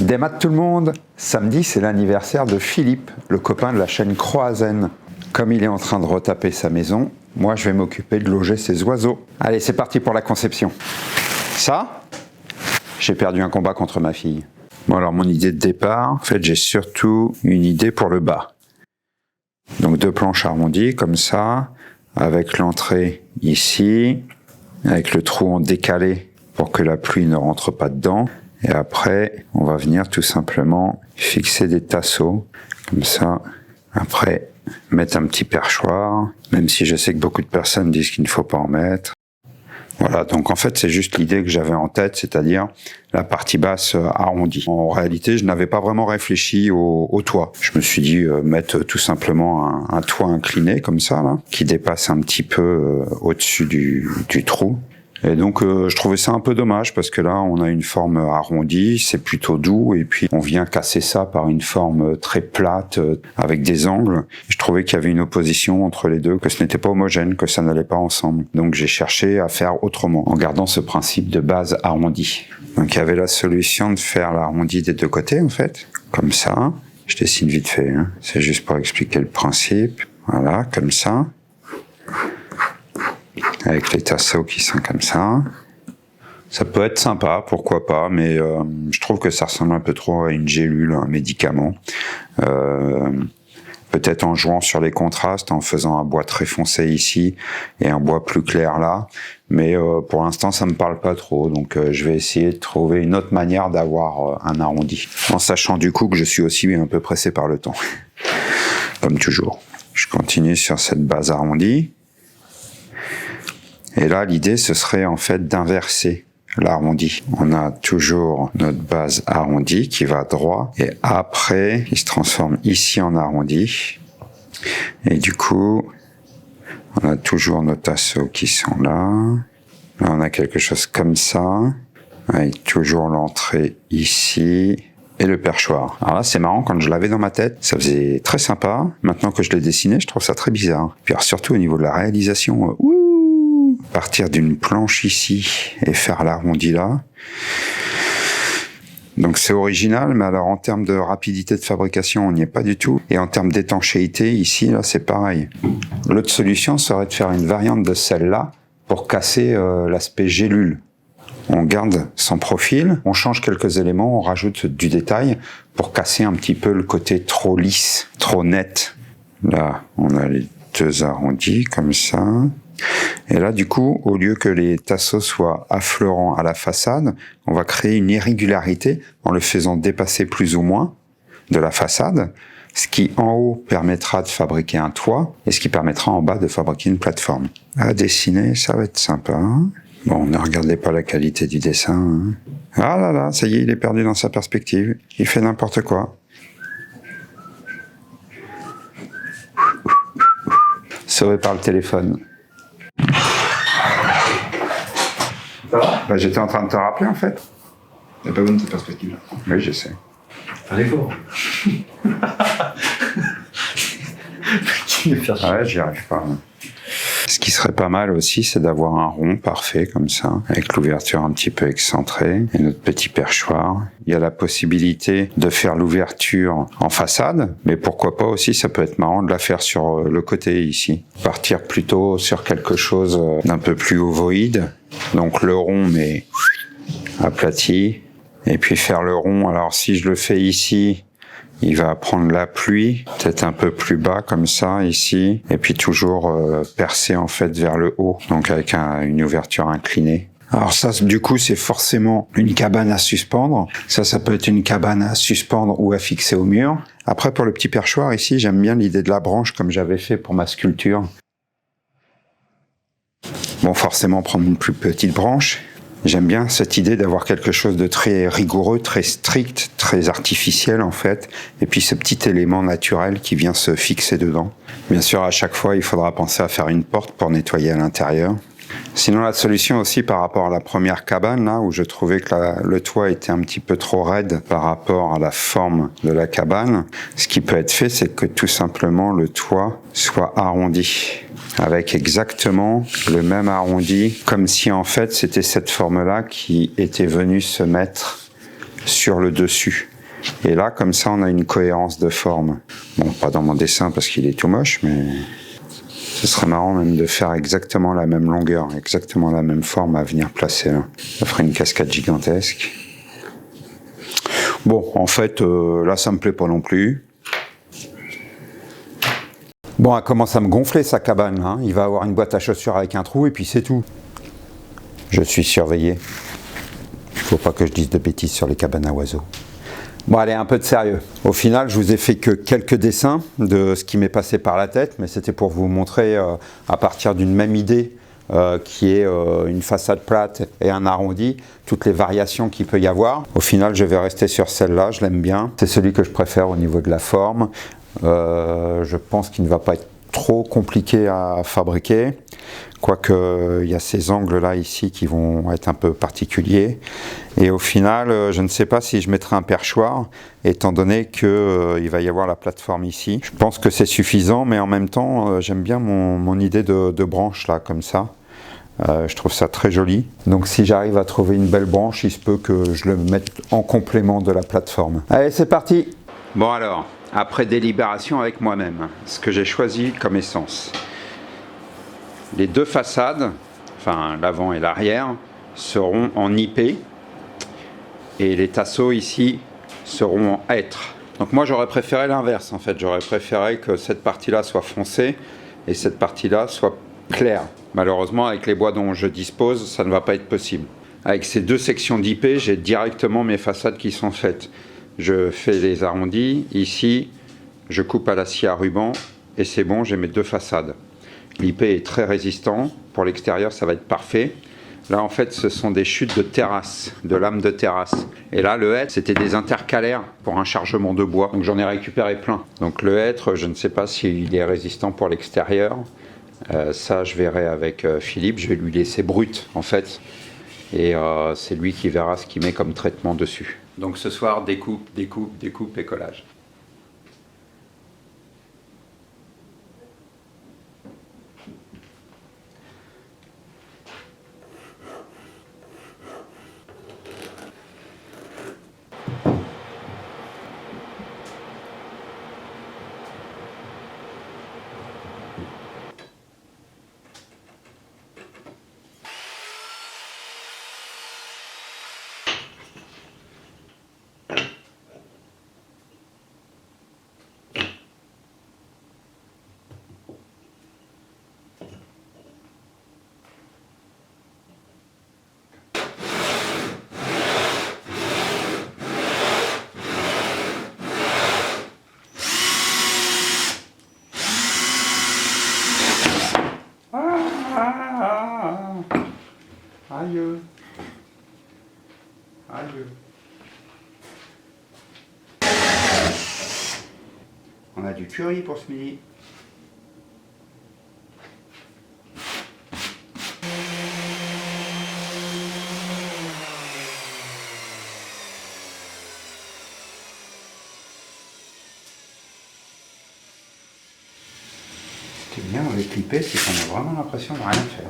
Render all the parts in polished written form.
Démat tout le monde. Samedi, c'est l'anniversaire de Philippe, le copain de la chaîne Croazen. Comme il est en train de retaper sa maison, moi je vais m'occuper de loger ses oiseaux. Allez, c'est parti pour la conception. Ça, j'ai perdu un combat contre ma fille. Bon alors mon idée de départ, en fait j'ai surtout une idée pour le bas. Donc 2 planches arrondies comme ça, avec l'entrée ici, avec le trou en décalé pour que la pluie ne rentre pas dedans. Et après, on va venir tout simplement fixer des tasseaux, comme ça. Après, mettre un petit perchoir, même si je sais que beaucoup de personnes disent qu'il ne faut pas en mettre. Voilà, donc en fait, c'est juste l'idée que j'avais en tête, c'est-à-dire la partie basse arrondie. En réalité, je n'avais pas vraiment réfléchi au toit. Je me suis dit mettre tout simplement un toit incliné, comme ça, là, qui dépasse un petit peu au-dessus du trou. Et donc je trouvais ça un peu dommage parce que là on a une forme arrondie, c'est plutôt doux et puis on vient casser ça par une forme très plate avec des angles. Je trouvais qu'il y avait une opposition entre les deux, que ce n'était pas homogène, que ça n'allait pas ensemble. Donc j'ai cherché à faire autrement en gardant ce principe de base arrondi. Donc il y avait la solution de faire l'arrondi des deux côtés en fait, comme ça. Je dessine vite fait, hein. C'est juste pour expliquer le principe. Voilà, comme ça. Avec les tasseaux qui sont comme ça. Ça peut être sympa, pourquoi pas, mais je trouve que ça ressemble un peu trop à une gélule, un médicament. Peut-être en jouant sur les contrastes, en faisant un bois très foncé ici et un bois plus clair là. Mais pour l'instant, ça me parle pas trop, donc je vais essayer de trouver une autre manière d'avoir un arrondi. En sachant du coup que je suis aussi un peu pressé par le temps. Comme toujours. Je continue sur cette base arrondie. Et là, l'idée, ce serait en fait d'inverser l'arrondi. On a toujours notre base arrondie qui va droit, et après, il se transforme ici en arrondi. Et du coup, on a toujours nos tasseaux qui sont là. Là, on a quelque chose comme ça, avec toujours l'entrée ici, et le perchoir. Alors là, c'est marrant, quand je l'avais dans ma tête, ça faisait très sympa. Maintenant que je l'ai dessiné, je trouve ça très bizarre. Puis alors, surtout au niveau de la réalisation, partir d'une planche ici et faire l'arrondi là. Donc c'est original, mais alors en termes de rapidité de fabrication, on n'y est pas du tout. Et en termes d'étanchéité, ici, là, c'est pareil. L'autre solution serait de faire une variante de celle-là pour casser l'aspect gélule. On garde son profil, on change quelques éléments, on rajoute du détail pour casser un petit peu le côté trop lisse, trop net. Là, on a les 2 arrondis comme ça. Et là, du coup, au lieu que les tasseaux soient affleurants à la façade, on va créer une irrégularité en le faisant dépasser plus ou moins de la façade, ce qui en haut permettra de fabriquer un toit et ce qui permettra en bas de fabriquer une plateforme. À dessiner, ça va être sympa. Bon, ne regardez pas la qualité du dessin. Hein. Ah là là, ça y est, il est perdu dans sa perspective. Il fait n'importe quoi. Sauvé par le téléphone. Ça va? Bah, j'étais en train de te rappeler en fait. T'as pas bonne cette perspective là. Oui, je sais. Fais l'effort. Qui me fait chier. Ouais, j'y arrive pas. Ce qui serait pas mal aussi, c'est d'avoir un rond parfait comme ça, avec l'ouverture un petit peu excentrée et notre petit perchoir. Il y a la possibilité de faire l'ouverture en façade, mais pourquoi pas aussi, ça peut être marrant de la faire sur le côté ici. Partir plutôt sur quelque chose d'un peu plus ovoïde, donc le rond mais aplati, et puis faire le rond. Alors si je le fais ici, il va prendre la pluie, peut-être un peu plus bas comme ça, ici, et puis toujours percer en fait vers le haut, donc avec une ouverture inclinée. Alors ça, du coup, c'est forcément une cabane à suspendre. Ça peut être une cabane à suspendre ou à fixer au mur. Après, pour le petit perchoir, ici, j'aime bien l'idée de la branche comme j'avais fait pour ma sculpture. Bon, forcément, prendre une plus petite branche. J'aime bien cette idée d'avoir quelque chose de très rigoureux, très strict, très artificiel en fait, et puis ce petit élément naturel qui vient se fixer dedans. Bien sûr, à chaque fois, il faudra penser à faire une porte pour nettoyer à l'intérieur. Sinon, la solution aussi par rapport à la première cabane, là, où je trouvais que le toit était un petit peu trop raide par rapport à la forme de la cabane, ce qui peut être fait, c'est que tout simplement le toit soit arrondi, avec exactement le même arrondi, comme si en fait c'était cette forme-là qui était venue se mettre sur le dessus. Et là, comme ça, on a une cohérence de forme. Bon, pas dans mon dessin parce qu'il est tout moche, mais ce serait marrant même de faire exactement la même longueur, exactement la même forme à venir placer là. Ça ferait une cascade gigantesque. Bon, en fait, là, ça me plaît pas non plus. Bon, elle commence à me gonfler sa cabane, hein. Il va avoir une boîte à chaussures avec un trou et puis c'est tout. Je suis surveillé. Il faut pas que je dise de bêtises sur les cabanes à oiseaux. Bon, allez, un peu de sérieux. Au final, je vous ai fait que quelques dessins de ce qui m'est passé par la tête, mais c'était pour vous montrer à partir d'une même idée qui est une façade plate et un arrondi, toutes les variations qu'il peut y avoir. Au final, je vais rester sur celle-là, je l'aime bien. C'est celui que je préfère au niveau de la forme. Je pense qu'il ne va pas être trop compliqué à fabriquer, quoique il y a ces angles là ici qui vont être un peu particuliers, et au final je ne sais pas si je mettrai un perchoir étant donné que il va y avoir la plateforme ici. Je pense que c'est suffisant, mais en même temps j'aime bien mon idée de branche là comme ça. Je trouve ça très joli, donc si j'arrive à trouver une belle branche, il se peut que je le mette en complément de la plateforme. Allez, c'est parti. Bon alors, après délibération avec moi-même, ce que j'ai choisi comme essence. Les deux façades, enfin l'avant et l'arrière, seront en IP et les tasseaux ici seront en hêtre. Donc moi j'aurais préféré l'inverse en fait, j'aurais préféré que cette partie-là soit foncée et cette partie-là soit claire. Malheureusement avec les bois dont je dispose, ça ne va pas être possible. Avec ces deux sections d'IP, j'ai directement mes façades qui sont faites. Je fais les arrondis, ici je coupe à la scie à ruban et c'est bon, j'ai mes deux façades. L'IP est très résistant, pour l'extérieur ça va être parfait. Là en fait ce sont des chutes de terrasse, de lames de terrasse. Et là le hêtre c'était des intercalaires pour un chargement de bois, donc j'en ai récupéré plein. Donc le hêtre je ne sais pas s'il est résistant pour l'extérieur, ça je verrai avec Philippe, je vais lui laisser brut en fait. Et c'est lui qui verra ce qu'il met comme traitement dessus. Donc ce soir découpe, découpe, découpe et collage. Aïe. Aïe. On a du curry pour ce midi. Ce qui est bien avec l'IP, c'est qu'on a vraiment l'impression de rien faire.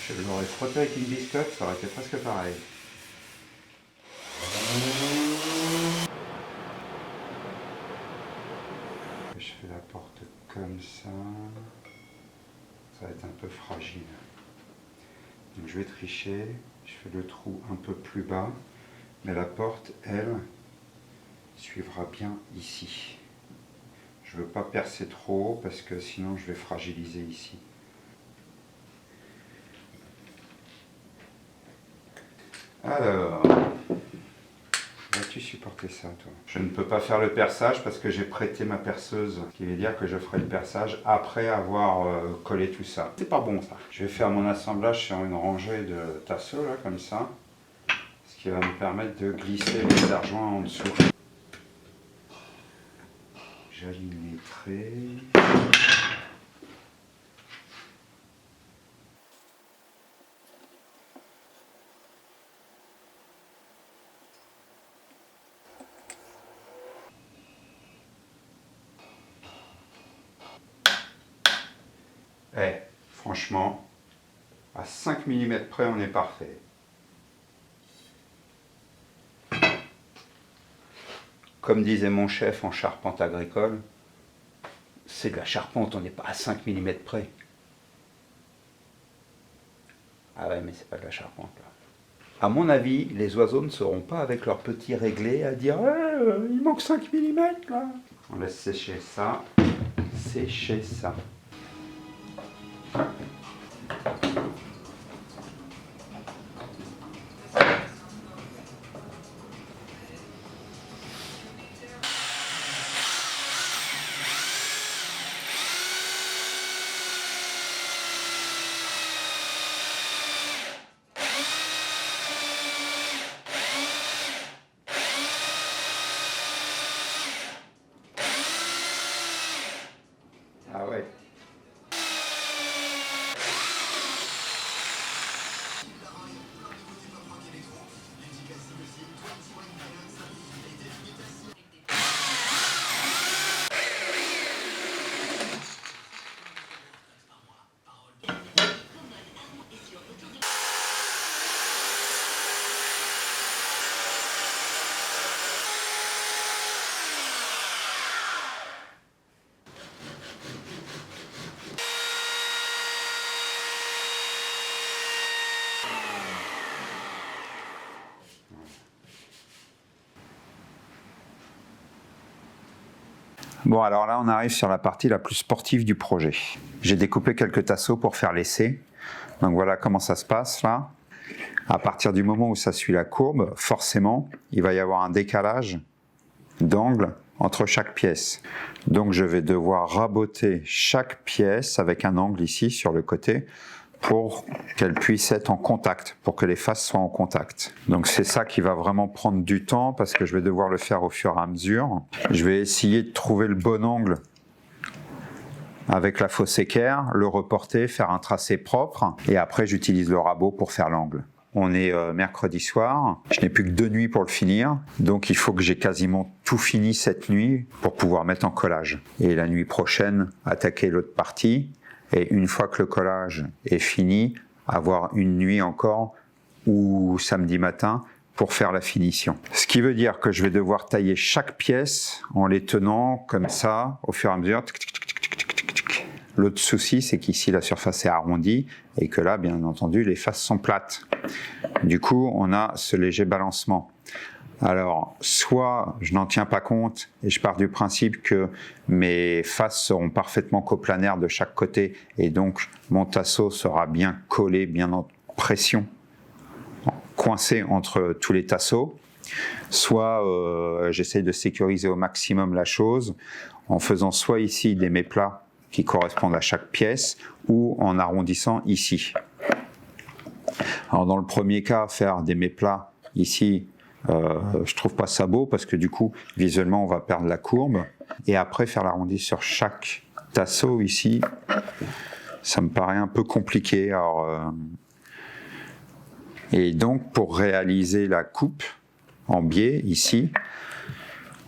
Je l'aurais frotté avec une biscotte, ça aurait été presque pareil. Je fais la porte comme ça. Ça va être un peu fragile. Donc je vais tricher. Je fais le trou un peu plus bas. Mais la porte, elle, suivra bien ici. Je ne veux pas percer trop parce que sinon je vais fragiliser ici. Alors, vas-tu supporter ça toi? Je ne peux pas faire le perçage parce que j'ai prêté ma perceuse, ce qui veut dire que je ferai le perçage après avoir collé tout ça. C'est pas bon ça. Je vais faire mon assemblage sur une rangée de tasseaux là, comme ça, ce qui va me permettre de glisser les serre-joints en dessous. J'aligne les traits. Franchement, à 5 mm près, on est parfait. Comme disait mon chef en charpente agricole, c'est de la charpente, on n'est pas à 5 mm près. Ah ouais, mais c'est pas de la charpente là. À mon avis, les oiseaux ne seront pas avec leurs petits réglés à dire il manque 5 mm là. On laisse sécher ça. Sécher ça. Ah ouais. Bon, alors là, on arrive sur la partie la plus sportive du projet. J'ai découpé quelques tasseaux pour faire l'essai. Donc voilà comment ça se passe là. À partir du moment où ça suit la courbe, forcément, il va y avoir un décalage d'angle entre chaque pièce. Donc je vais devoir raboter chaque pièce avec un angle ici sur le côté pour qu'elle puisse être en contact, pour que les faces soient en contact. Donc c'est ça qui va vraiment prendre du temps parce que je vais devoir le faire au fur et à mesure. Je vais essayer de trouver le bon angle avec la fausse équerre, le reporter, faire un tracé propre et après j'utilise le rabot pour faire l'angle. On est mercredi soir, je n'ai plus que 2 nuits pour le finir, donc il faut que j'ai quasiment tout fini cette nuit pour pouvoir mettre en collage. Et la nuit prochaine, attaquer l'autre partie. Et une fois que le collage est fini, avoir une nuit encore ou samedi matin pour faire la finition. Ce qui veut dire que je vais devoir tailler chaque pièce en les tenant comme ça au fur et à mesure. L'autre souci, c'est qu'ici la surface est arrondie et que là, bien entendu, les faces sont plates. Du coup, on a ce léger balancement. Alors, soit je n'en tiens pas compte et je pars du principe que mes faces seront parfaitement coplanaires de chaque côté et donc mon tasseau sera bien collé, bien en pression, coincé entre tous les tasseaux. Soit j'essaye de sécuriser au maximum la chose en faisant soit ici des méplats qui correspondent à chaque pièce ou en arrondissant ici. Alors dans le premier cas, faire des méplats ici, je trouve pas ça beau parce que du coup visuellement on va perdre la courbe et après faire l'arrondi sur chaque tasseau ici ça me paraît un peu compliqué. Alors, et donc pour réaliser la coupe en biais ici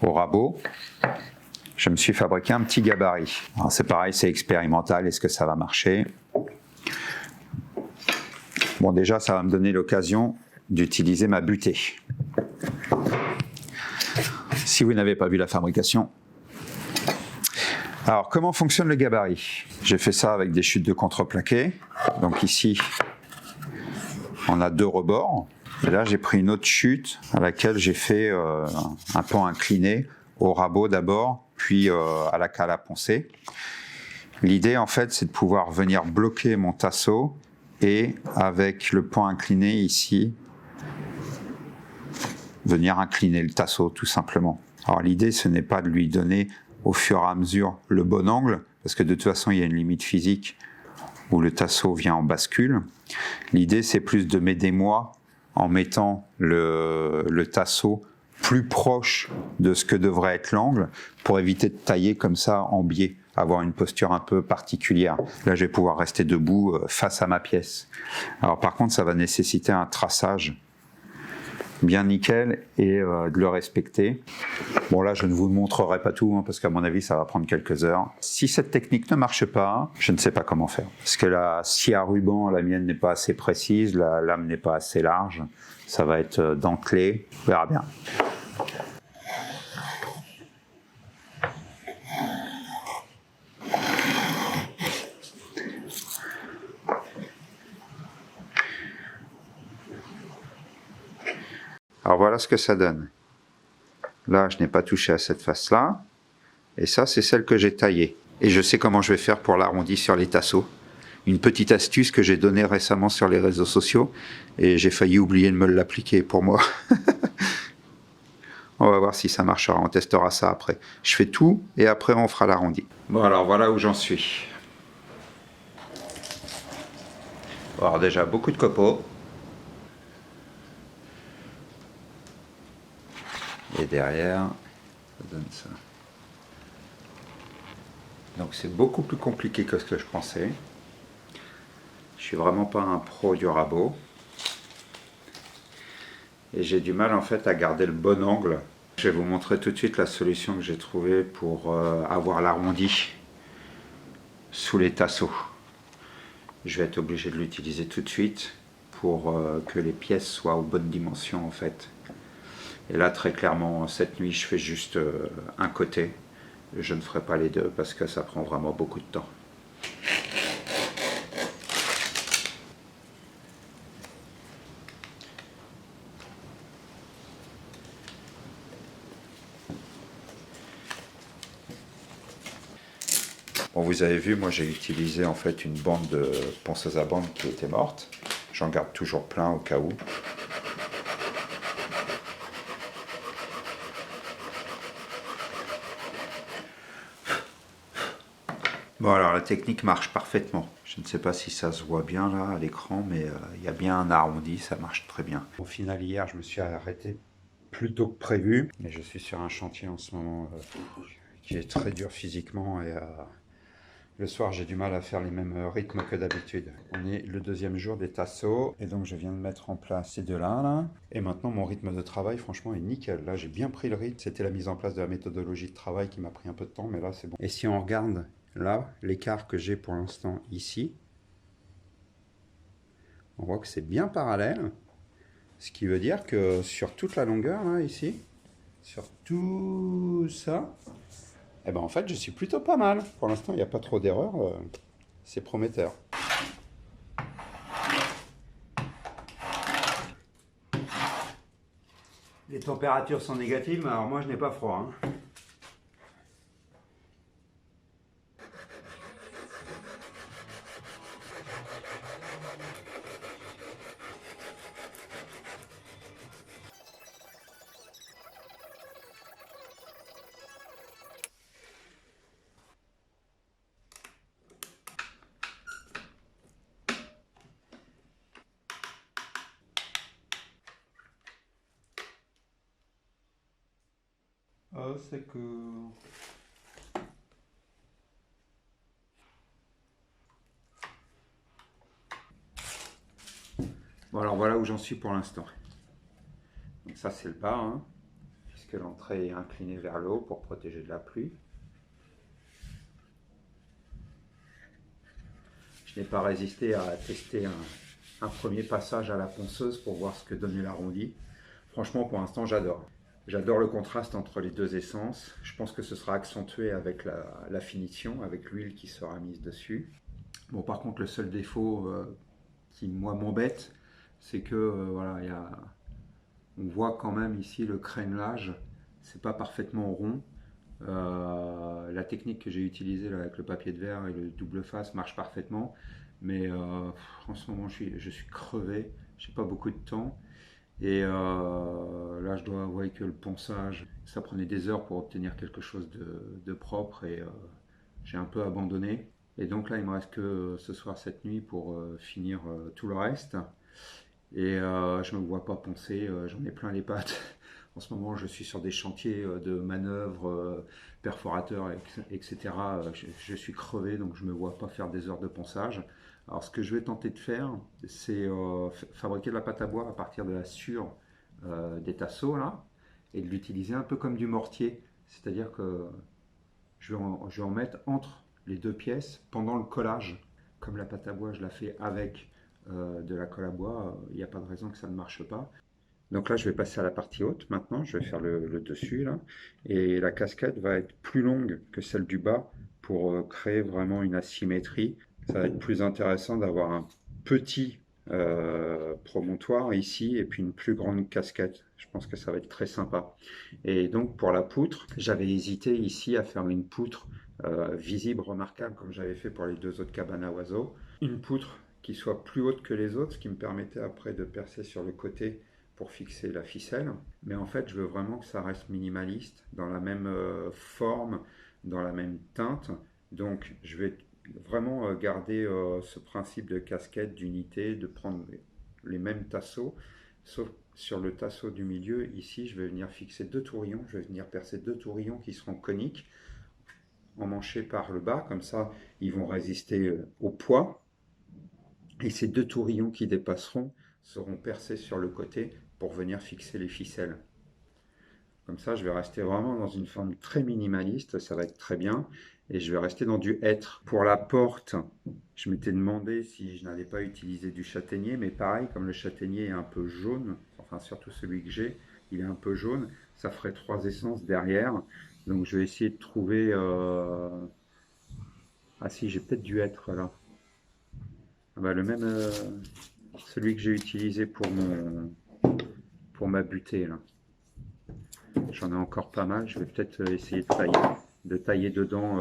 au rabot, je me suis fabriqué un petit gabarit. Alors c'est pareil, c'est expérimental, est-ce que ça va marcher? Bon, déjà ça va me donner l'occasion d'utiliser ma butée. Si vous n'avez pas vu la fabrication. Alors, comment fonctionne le gabarit? J'ai fait ça avec des chutes de contreplaqué. Donc ici, on a 2 rebords. Et là, j'ai pris une autre chute à laquelle j'ai fait un pan incliné au rabot d'abord, puis à la cale à poncer. L'idée, en fait, c'est de pouvoir venir bloquer mon tasseau et avec le pan incliné ici, venir incliner le tasseau tout simplement. Alors l'idée ce n'est pas de lui donner au fur et à mesure le bon angle, parce que de toute façon il y a une limite physique où le tasseau vient en bascule. L'idée c'est plus de m'aider moi en mettant le tasseau plus proche de ce que devrait être l'angle pour éviter de tailler comme ça en biais, avoir une posture un peu particulière. Là je vais pouvoir rester debout face à ma pièce. Alors par contre ça va nécessiter un traçage bien nickel et de le respecter. Bon là, je ne vous montrerai pas tout, hein, parce qu'à mon avis, ça va prendre quelques heures. Si cette technique ne marche pas, je ne sais pas comment faire. Parce que la scie à ruban, la mienne n'est pas assez précise, la lame n'est pas assez large, ça va être dentelé, on verra bien. Alors voilà ce que ça donne. Là, je n'ai pas touché à cette face-là. Et ça, c'est celle que j'ai taillée. Et je sais comment je vais faire pour l'arrondi sur les tasseaux. Une petite astuce que j'ai donnée récemment sur les réseaux sociaux. Et j'ai failli oublier de me l'appliquer pour moi. On va voir si ça marchera. On testera ça après. Je fais tout et après on fera l'arrondi. Bon, alors voilà où j'en suis. Bon, alors déjà, beaucoup de copeaux. Et derrière, ça donne ça. Donc c'est beaucoup plus compliqué que ce que je pensais. Je suis vraiment pas un pro du rabot. Et j'ai du mal en fait à garder le bon angle. Je vais vous montrer tout de suite la solution que j'ai trouvée pour avoir l'arrondi sous les tasseaux. Je vais être obligé de l'utiliser tout de suite pour que les pièces soient aux bonnes dimensions en fait. Et là, très clairement, cette nuit, je fais juste un côté. Je ne ferai pas les deux parce que ça prend vraiment beaucoup de temps. Bon, vous avez vu, moi j'ai utilisé en fait une bande de ponceuse à bande qui était morte. J'en garde toujours plein au cas où. Bon, alors la technique marche parfaitement. Je ne sais pas si ça se voit bien là à l'écran, mais il y a bien un arrondi, ça marche très bien. Au final, hier, je me suis arrêté plus tôt que prévu. Et je suis sur un chantier en ce moment qui est très dur physiquement et le soir, j'ai du mal à faire les mêmes rythmes que d'habitude. On est le deuxième jour des tasseaux et donc je viens de mettre en place ces deux-là. Là. Et maintenant, mon rythme de travail, franchement, est nickel. Là, j'ai bien pris le rythme. C'était la mise en place de la méthodologie de travail qui m'a pris un peu de temps, mais là, c'est bon. Et si on regarde là, l'écart que j'ai pour l'instant ici, on voit que c'est bien parallèle. Ce qui veut dire que sur toute la longueur, là, ici, sur tout ça, eh ben en fait, je suis plutôt pas mal. Pour l'instant, il n'y a pas trop d'erreurs. C'est prometteur. Les températures sont négatives, mais alors moi, je n'ai pas froid. Hein. Oh, c'est cool. Bon, alors voilà où j'en suis pour l'instant. Donc ça, c'est le bas, hein, puisque l'entrée est inclinée vers le haut pour protéger de la pluie. Je n'ai pas résisté à tester un premier passage à la ponceuse pour voir ce que donnait l'arrondi. Franchement, pour l'instant, j'adore. J'adore le contraste entre les deux essences. Je pense que ce sera accentué avec la finition, avec l'huile qui sera mise dessus. Bon, par contre, le seul défaut qui, moi, m'embête, c'est que, voilà, on voit quand même ici le crénelage. C'est pas parfaitement rond. La technique que j'ai utilisée là, avec le papier de verre et le double face marche parfaitement. Mais en ce moment, je suis crevé. J'ai pas beaucoup de temps. Et là, je dois avouer que le ponçage, ça prenait des heures pour obtenir quelque chose de propre et j'ai un peu abandonné. Et donc là, il me reste que ce soir, cette nuit, pour finir tout le reste. Et je ne me vois pas poncer, j'en ai plein les pattes. En ce moment, je suis sur des chantiers de manœuvres, perforateurs, etc. Je suis crevé, donc je ne me vois pas faire des heures de ponçage. Alors, ce que je vais tenter de faire, c'est fabriquer de la pâte à bois à partir de la sciure des tasseaux là, et de l'utiliser un peu comme du mortier. C'est-à-dire que je vais en mettre entre les deux pièces pendant le collage. Comme la pâte à bois, je la fais avec de la colle à bois, il n'y a pas de raison que ça ne marche pas. Donc là, je vais passer à la partie haute maintenant, je vais faire le dessus là. Et la casquette va être plus longue que celle du bas pour créer vraiment une asymétrie. Ça va être plus intéressant d'avoir un petit promontoire ici et puis une plus grande casquette. Je pense que ça va être très sympa. Et donc pour la poutre, j'avais hésité ici à faire une poutre visible, remarquable, comme j'avais fait pour les deux autres cabanes à oiseaux. Une poutre qui soit plus haute que les autres, ce qui me permettait après de percer sur le côté pour fixer la ficelle. Mais en fait, je veux vraiment que ça reste minimaliste, dans la même forme, dans la même teinte. Donc, je vais vraiment garder ce principe de casquette, d'unité, de prendre les mêmes tasseaux. Sauf sur le tasseau du milieu, ici, je vais venir fixer deux tourillons. Je vais venir percer deux tourillons qui seront coniques, emmanchés par le bas. Comme ça, ils vont résister au poids. Et ces deux tourillons qui dépasseront seront percés sur le côté pour venir fixer les ficelles. Comme ça, je vais rester vraiment dans une forme très minimaliste, ça va être très bien. Et je vais rester dans du hêtre. Pour la porte, je m'étais demandé si je n'allais pas utiliser du châtaignier, mais pareil, comme le châtaignier est un peu jaune, enfin surtout celui que j'ai, il est un peu jaune, ça ferait trois essences derrière. Donc je vais essayer de trouver... Ah si, j'ai peut-être du hêtre là. Ah bah, le même, celui que j'ai utilisé pour ma butée là. J'en ai encore pas mal. Je vais peut-être essayer de tailler dedans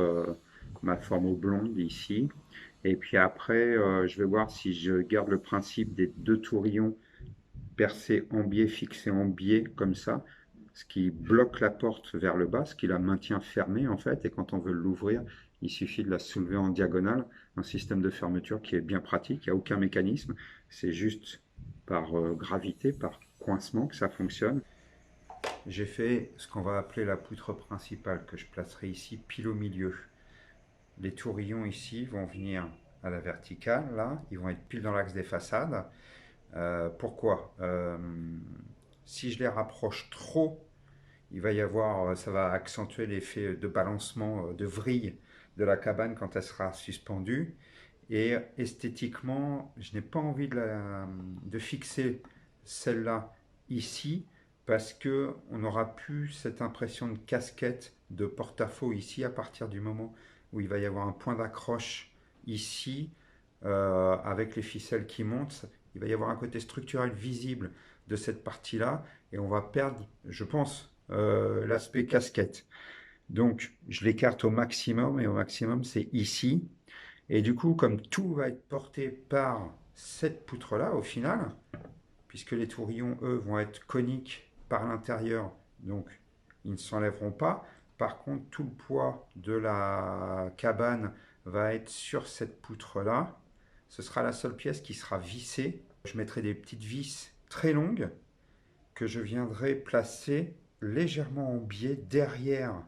ma forme blonde ici. Et puis après, je vais voir si je garde le principe des deux tourillons percés en biais, fixés en biais comme ça, ce qui bloque la porte vers le bas, ce qui la maintient fermée en fait. Et quand on veut l'ouvrir, il suffit de la soulever en diagonale. Un système de fermeture qui est bien pratique. Il n'y a aucun mécanisme. C'est juste par gravité, par coincement que ça fonctionne. J'ai fait ce qu'on va appeler la poutre principale que je placerai ici pile au milieu. Les tourillons ici vont venir à la verticale, là, ils vont être pile dans l'axe des façades. Pourquoi si je les rapproche trop, il va y avoir, ça va accentuer l'effet de balancement, de vrille de la cabane quand elle sera suspendue. Et esthétiquement, je n'ai pas envie de fixer celle-là ici parce que on n'aura plus cette impression de casquette, de porte-à-faux ici à partir du moment où il va y avoir un point d'accroche ici avec les ficelles qui montent. Il va y avoir un côté structurel visible de cette partie-là et on va perdre, je pense, l'aspect casquette. Donc je l'écarte au maximum et au maximum c'est ici. Et du coup, comme tout va être porté par cette poutre-là au final, puisque les tourillons, eux, vont être coniques par l'intérieur, donc ils ne s'enlèveront pas. Par contre, tout le poids de la cabane va être sur cette poutre-là. Ce sera la seule pièce qui sera vissée. Je mettrai des petites vis très longues que je viendrai placer légèrement en biais derrière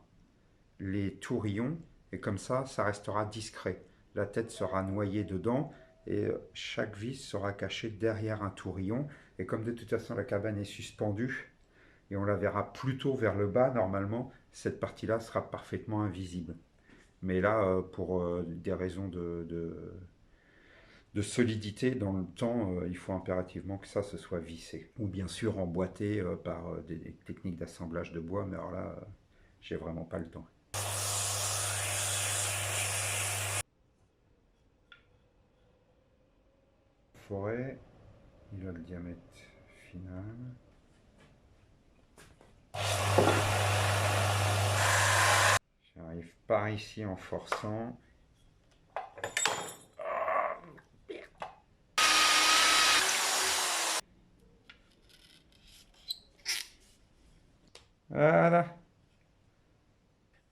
les tourillons. Et comme ça restera discret. La tête sera noyée dedans et chaque vis sera cachée derrière un tourillon. Et comme de toute façon la cabane est suspendue et on la verra plutôt vers le bas, normalement, cette partie-là sera parfaitement invisible. Mais là, pour des raisons de solidité dans le temps, il faut impérativement que ça se soit vissé. Ou bien sûr emboîté par des techniques d'assemblage de bois, mais alors là, j'ai vraiment pas le temps. Forêt, il a le diamètre final. J'arrive par ici en forçant. Voilà.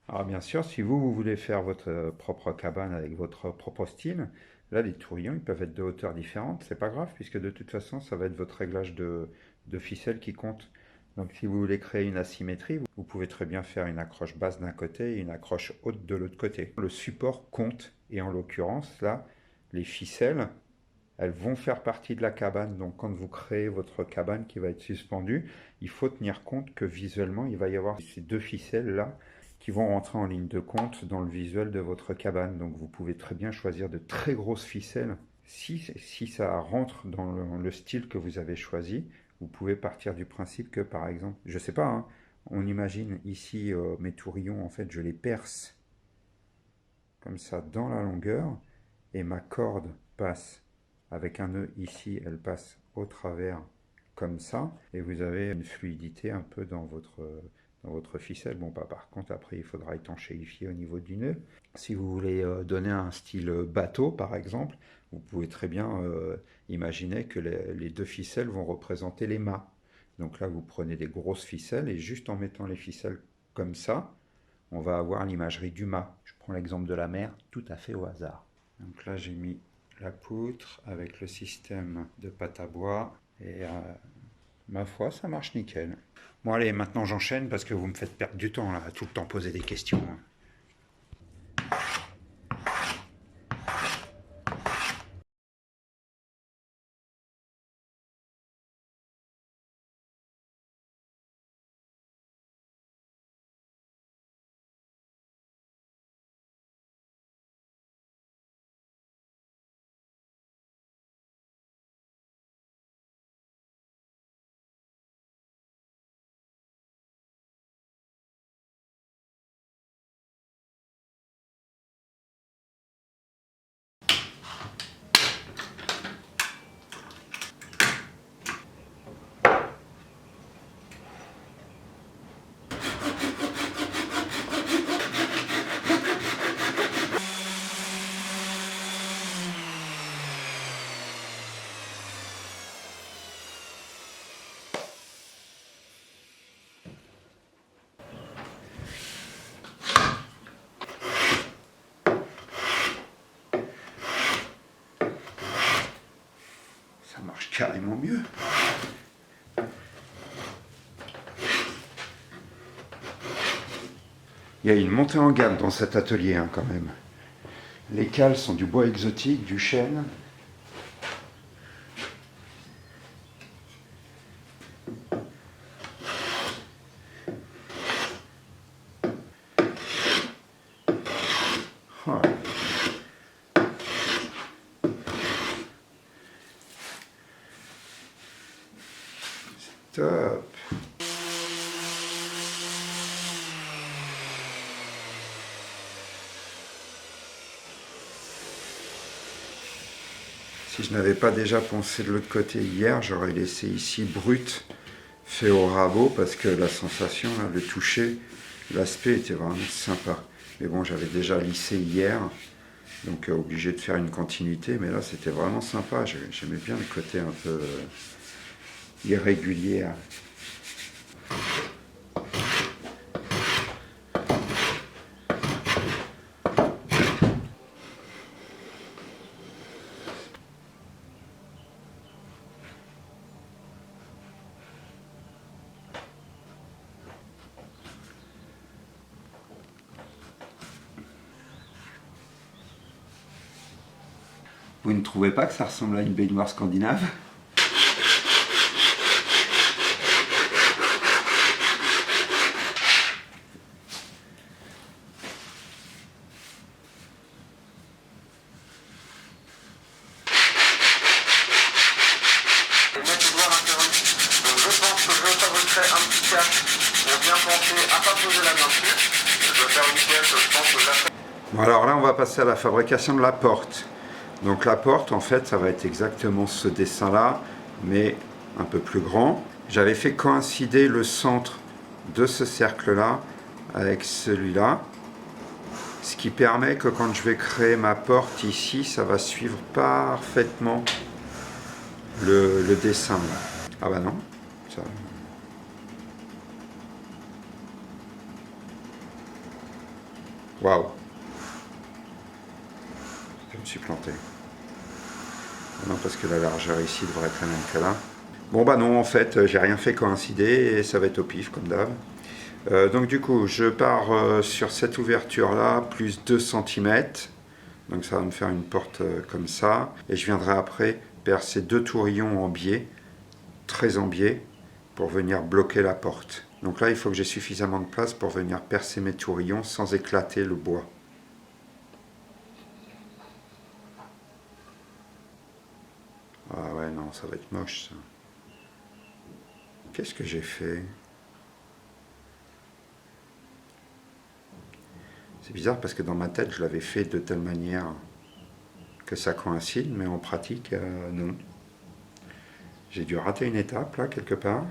Alors bien sûr, si vous voulez faire votre propre cabane avec votre propre style, là les tourillons ils peuvent être de hauteurs différentes, c'est pas grave puisque de toute façon ça va être votre réglage de ficelle qui compte. Donc si vous voulez créer une asymétrie, vous pouvez très bien faire une accroche basse d'un côté et une accroche haute de l'autre côté. Le support compte et en l'occurrence là, les ficelles elles vont faire partie de la cabane. Donc quand vous créez votre cabane qui va être suspendue, il faut tenir compte que visuellement, il va y avoir ces deux ficelles-là qui vont rentrer en ligne de compte dans le visuel de votre cabane. Donc vous pouvez très bien choisir de très grosses ficelles. Si ça rentre dans le style que vous avez choisi, vous pouvez partir du principe que, par exemple, je sais pas, hein, on imagine ici mes tourillons, en fait, je les perce comme ça dans la longueur et ma corde passe avec un nœud ici, elle passe au travers comme ça et vous avez une fluidité un peu dans votre ficelle. Bon, bah, par contre, après, il faudra étanchéifier au niveau du nœud. Si vous voulez donner un style bateau, par exemple, vous pouvez très bien imaginer que les deux ficelles vont représenter les mâts. Donc là, vous prenez des grosses ficelles et juste en mettant les ficelles comme ça, on va avoir l'imagerie du mât. Je prends l'exemple de la mer, tout à fait au hasard. Donc là, j'ai mis la poutre avec le système de pâte à bois et ma foi, ça marche nickel. Bon allez, maintenant j'enchaîne parce que vous me faites perdre du temps là, à tout le temps poser des questions. Ça marche carrément mieux. Il y a une montée en gamme dans cet atelier hein, quand même. Les cales sont du bois exotique, du chêne. Oh. C'est top. Si je n'avais pas déjà pensé de l'autre côté hier, j'aurais laissé ici brut, fait au rabot, parce que la sensation, là, le toucher, l'aspect était vraiment sympa. Mais bon, j'avais déjà lissé hier, donc obligé de faire une continuité, mais là c'était vraiment sympa. J'aimais bien le côté un peu irrégulier. Vous ne trouvez pas que ça ressemble à une baignoire scandinave ? Bon, alors là, on va passer à la fabrication de la porte. Donc la porte, en fait, ça va être exactement ce dessin-là, mais un peu plus grand. J'avais fait coïncider le centre de ce cercle-là avec celui-là, ce qui permet que quand je vais créer ma porte ici, ça va suivre parfaitement le dessin. Ah bah non, ça... Waouh! Je me suis planté. Non, parce que la largeur ici devrait être la même que là. Bon bah non, en fait, j'ai rien fait coïncider et ça va être au pif comme d'hab. Donc du coup, je pars sur cette ouverture là, plus 2 cm. Donc ça va me faire une porte comme ça. Et je viendrai après percer 2 tourillons en biais, très en biais, pour venir bloquer la porte. Donc là, il faut que j'ai suffisamment de place pour venir percer mes tourillons sans éclater le bois. Ah ouais, non, ça va être moche, ça. Qu'est-ce que j'ai fait? C'est bizarre parce que dans ma tête, je l'avais fait de telle manière que ça coïncide, mais en pratique, non. J'ai dû rater une étape, là, quelque part.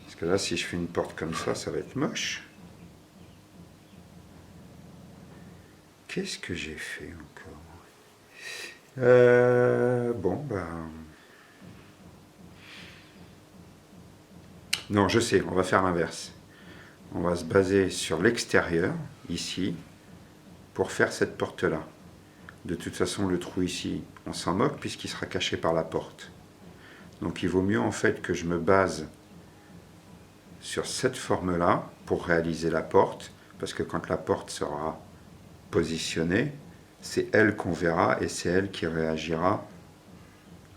Parce que là, si je fais une porte comme ça va être moche. Qu'est-ce que j'ai fait encore? Bon, ben... Non, je sais, on va faire l'inverse. On va se baser sur l'extérieur, ici, pour faire cette porte-là. De toute façon, le trou ici, on s'en moque puisqu'il sera caché par la porte. Donc il vaut mieux en fait que je me base sur cette forme-là pour réaliser la porte, parce que quand la porte sera positionnée, c'est elle qu'on verra et c'est elle qui réagira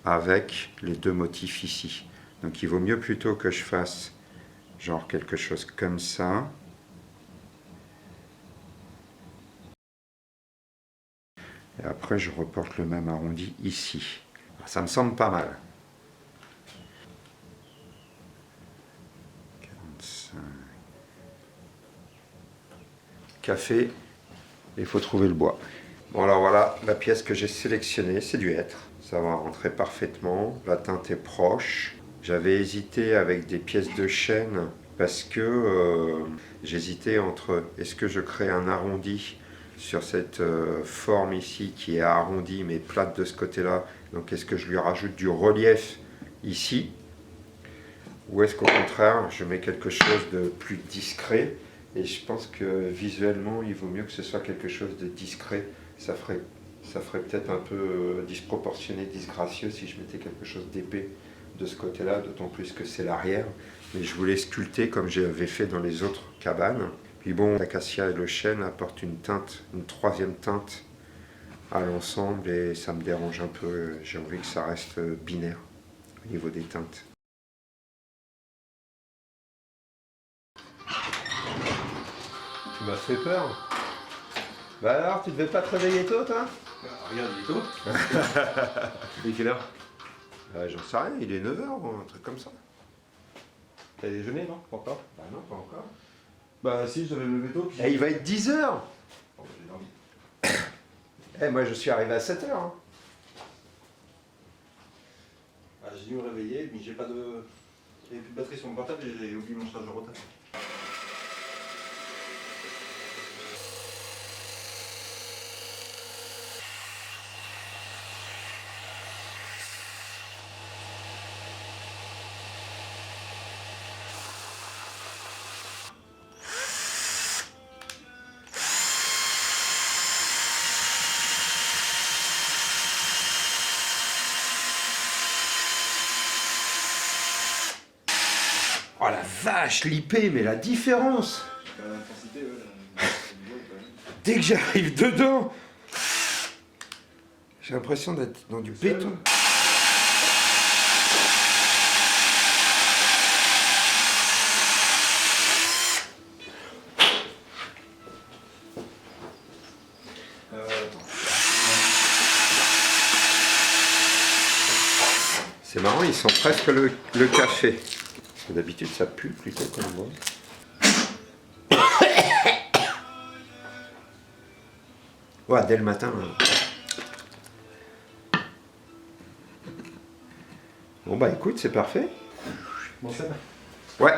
avec les 2 motifs ici. Donc il vaut mieux plutôt que je fasse genre quelque chose comme ça. Et après je reporte le même arrondi ici. Ça me semble pas mal. 45. Café, il faut trouver le bois. Bon alors voilà, la pièce que j'ai sélectionnée, c'est du hêtre. Ça va rentrer parfaitement, la teinte est proche. J'avais hésité avec des pièces de chêne parce que j'hésitais entre est-ce que je crée un arrondi sur cette forme ici qui est arrondie mais plate de ce côté-là, donc est-ce que je lui rajoute du relief ici, ou est-ce qu'au contraire je mets quelque chose de plus discret, et je pense que visuellement il vaut mieux que ce soit quelque chose de discret. Ça ferait peut-être un peu disproportionné, disgracieux si je mettais quelque chose d'épais de ce côté-là, d'autant plus que c'est l'arrière. Mais je voulais sculpter comme j'avais fait dans les autres cabanes. Puis bon, l'acacia et le chêne apportent une teinte, une 3e teinte à l'ensemble, et ça me dérange un peu. J'ai envie que ça reste binaire au niveau des teintes. Tu m'as fait peur. Bah alors, tu devais pas te réveiller tôt, toi? Regarde, il est tôt. Il est quelle heure? J'en sais rien, il est 9h ou un truc comme ça. T'as déjeuné, non? Pas encore? Bah non, pas encore. Bah si, je devais me lever tôt. Puis... Et il va être 10h. Oh, j'ai dormi. Moi je suis arrivé à 7h. Hein. Ah, j'ai dû me réveiller, mais j'ai pas de... J'avais plus de batterie sur mon portable et j'ai oublié mon chargeur au taf. Oh la vache, l'IP, mais la différence! L'intensité, Dès que j'arrive dedans, j'ai l'impression d'être dans du béton. C'est marrant, ils sont presque le café. D'habitude, ça pue plutôt quand on voit. Ouais, dès le matin. Bon bah écoute, c'est parfait. Bon, ça va. Ouais,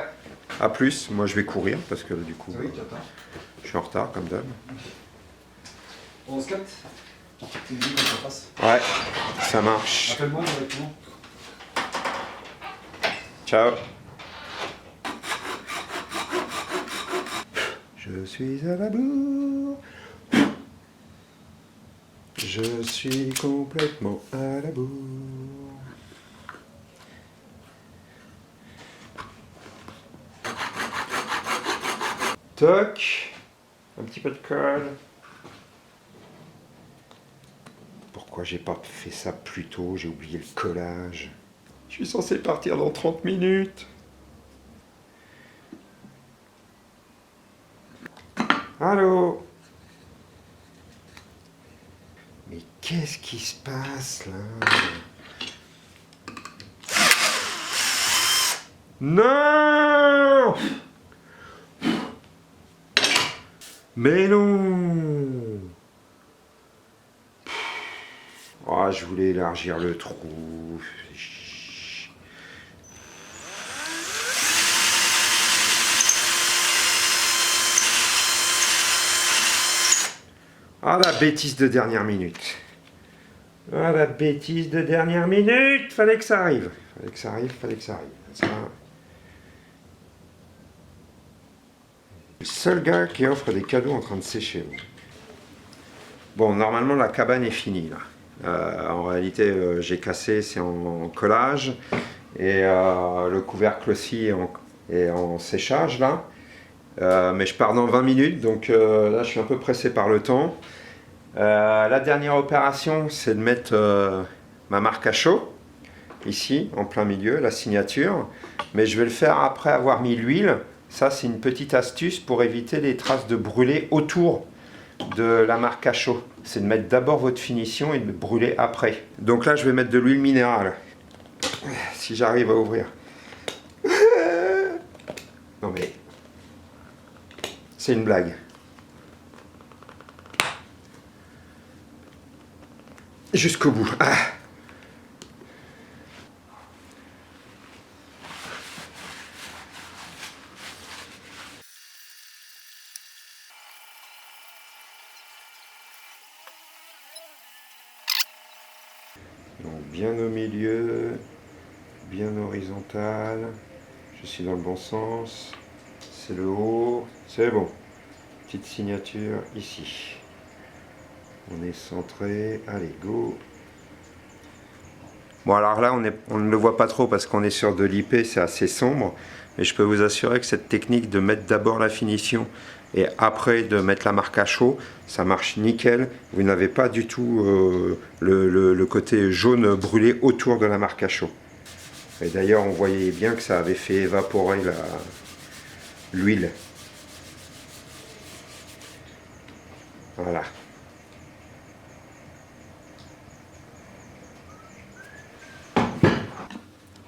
à plus. Moi je vais courir parce que du coup, Oui, tu attends. je suis en retard comme d'hab. On se capte? Tu me dis quand ça passe. Ouais, ça marche. Appelle-moi directement. Ciao. Je suis à la bourre. Je suis complètement à la bourre. Toc. Un petit peu de colle. pourquoi j'ai pas fait ça plus tôt, j'ai oublié le collage. Je suis censé partir dans 30 minutes. Allô? Mais qu'est-ce qui se passe là? Non! Mais non! Oh, je voulais élargir le trou. Ah, la bêtise de dernière minute. Ah, la bêtise de dernière minute. Fallait que ça arrive. Fallait que ça arrive, fallait que ça arrive. Ça... Le seul gars qui offre des cadeaux en train de sécher. Bon, normalement, la cabane est finie, là. En réalité, j'ai cassé, c'est en collage. Et le couvercle aussi est en séchage, là. Mais je pars dans 20 minutes, donc là, je suis un peu pressé par le temps. La dernière opération, c'est de mettre ma marque à chaud, ici, en plein milieu, la signature. Mais je vais le faire après avoir mis l'huile. Ça, c'est une petite astuce pour éviter les traces de brûlé autour de la marque à chaud. C'est de mettre d'abord votre finition et de brûler après. Donc là, je vais mettre de l'huile minérale. Si j'arrive à ouvrir. Non mais... c'est une blague. Jusqu'au bout. Ah. Donc bien au milieu, bien horizontal. Je suis dans le bon sens. C'est le haut. C'est bon. Petite signature ici. On est centré. Allez, go. Bon, alors là, on ne le voit pas trop parce qu'on est sur de l'IP, c'est assez sombre. Mais je peux vous assurer que cette technique de mettre d'abord la finition et après de mettre la marque à chaud, ça marche nickel. Vous n'avez pas du tout le côté jaune brûlé autour de la marque à chaud. Et d'ailleurs, on voyait bien que ça avait fait évaporer l'huile. Voilà.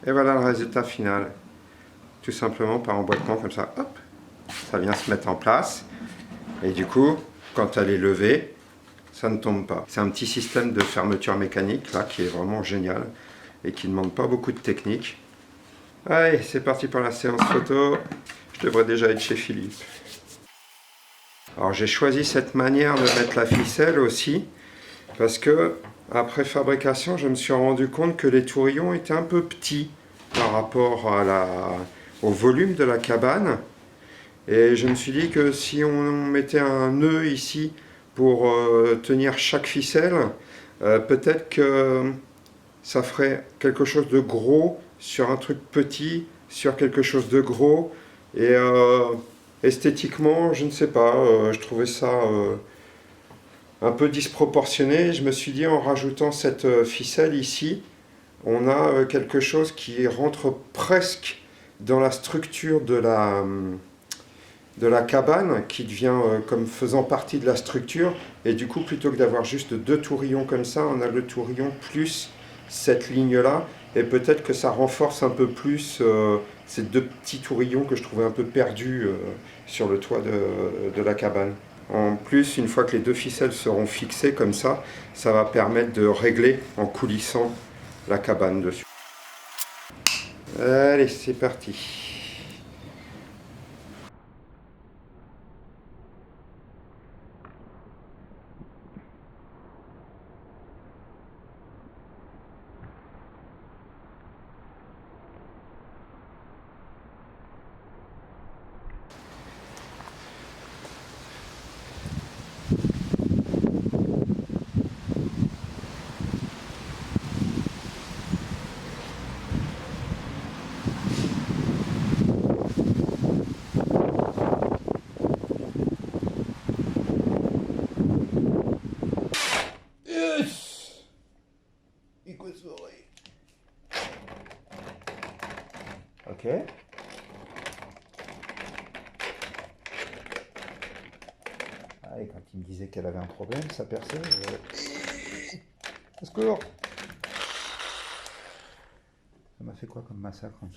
Et voilà le résultat final. Tout simplement par emboîtement comme ça, hop, ça vient se mettre en place. Et du coup, quand elle est levée, ça ne tombe pas. C'est un petit système de fermeture mécanique là qui est vraiment génial et qui ne demande pas beaucoup de technique. Allez, c'est parti pour la séance photo. Je devrais déjà être chez Philippe. Alors j'ai choisi cette manière de mettre la ficelle aussi parce que après fabrication, je me suis rendu compte que les tourillons étaient un peu petits par rapport au volume de la cabane. Et je me suis dit que si on mettait un nœud ici pour tenir chaque ficelle, peut-être que ça ferait quelque chose de gros sur un truc petit, sur quelque chose de gros. Et esthétiquement, je ne sais pas, je trouvais ça un peu disproportionné. Je me suis dit, en rajoutant cette ficelle ici, on a quelque chose qui rentre presque dans la structure de la cabane, qui devient comme faisant partie de la structure. Et du coup, plutôt que d'avoir juste deux tourillons comme ça, on a le tourillon plus cette ligne-là. Et peut-être que ça renforce un peu plus ces deux petits tourillons que je trouvais un peu perdus sur le toit de la cabane. En plus, une fois que les deux ficelles seront fixées comme ça va permettre de régler en coulissant la cabane dessus. Allez, c'est parti. Et quand il me disait qu'elle avait un problème, ça perçait. Au secours! Ça m'a fait quoi comme massacre en dessous?